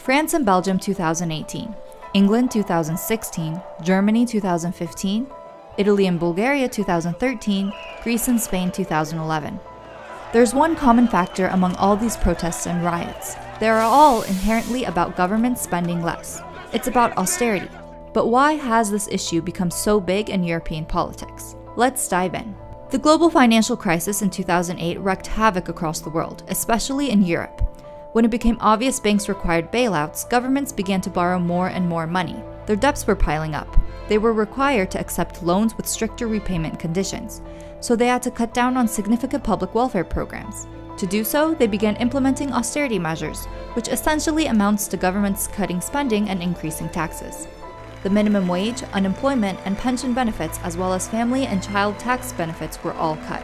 France and Belgium 2018, England 2016, Germany 2015, Italy and Bulgaria 2013, Greece and Spain 2011. There's one common factor among all these protests and riots. They are all inherently about government spending less. It's about austerity. But why has this issue become so big in European politics? Let's dive in. The global financial crisis in 2008 wreaked havoc across the world, especially in Europe. When it became obvious banks required bailouts, governments began to borrow more and more money. Their debts were piling up. They were required to accept loans with stricter repayment conditions, so they had to cut down on significant public welfare programs. To do so, they began implementing austerity measures, which essentially amounts to governments cutting spending and increasing taxes. The minimum wage, unemployment, and pension benefits, as well as family and child tax benefits, were all cut.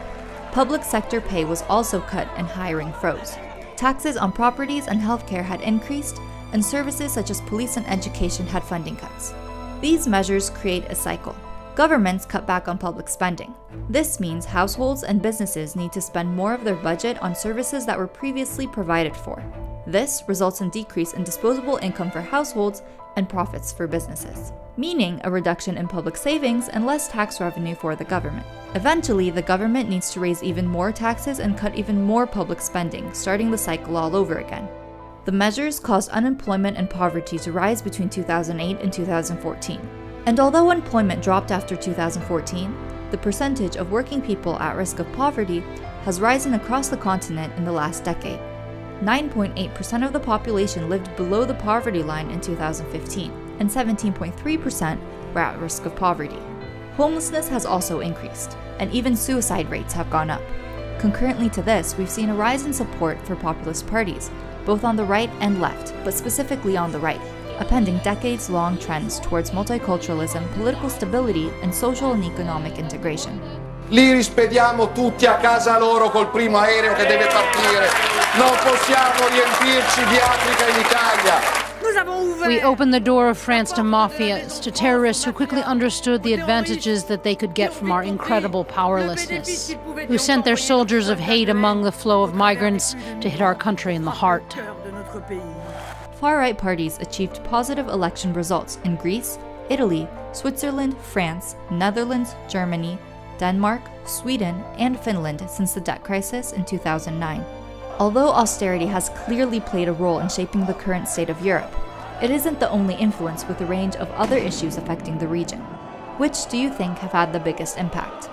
Public sector pay was also cut and hiring froze. Taxes on properties and healthcare had increased, and services such as police and education had funding cuts. These measures create a cycle. Governments cut back on public spending. This means households and businesses need to spend more of their budget on services that were previously provided for. This results in decrease in disposable income for households and profits for businesses, meaning a reduction in public savings and less tax revenue for the government. Eventually, the government needs to raise even more taxes and cut even more public spending, starting the cycle all over again. The measures caused unemployment and poverty to rise between 2008 and 2014. And although employment dropped after 2014, the percentage of working people at risk of poverty has risen across the continent in the last decade. 9.8% of the population lived below the poverty line in 2015, and 17.3% were at risk of poverty. Homelessness has also increased, and even suicide rates have gone up. Concurrently to this, we've seen a rise in support for populist parties, both on the right and left, but specifically on the right, upending decades-long trends towards multiculturalism, political stability, and social and economic integration. Li rispediamo tutti a casa loro col primo aereo che deve partire. Non possiamo riempirci di Africa in Italia. We opened the door of France to mafias, to terrorists who quickly understood the advantages that they could get from our incredible powerlessness, who sent their soldiers of hate among the flow of migrants to hit our country in the heart. Far-right parties achieved positive election results in Greece, Italy, Switzerland, France, Netherlands, Germany, Denmark, Sweden, and Finland since the debt crisis in 2009. Although austerity has clearly played a role in shaping the current state of Europe, it isn't the only influence, with a range of other issues affecting the region. Which do you think have had the biggest impact?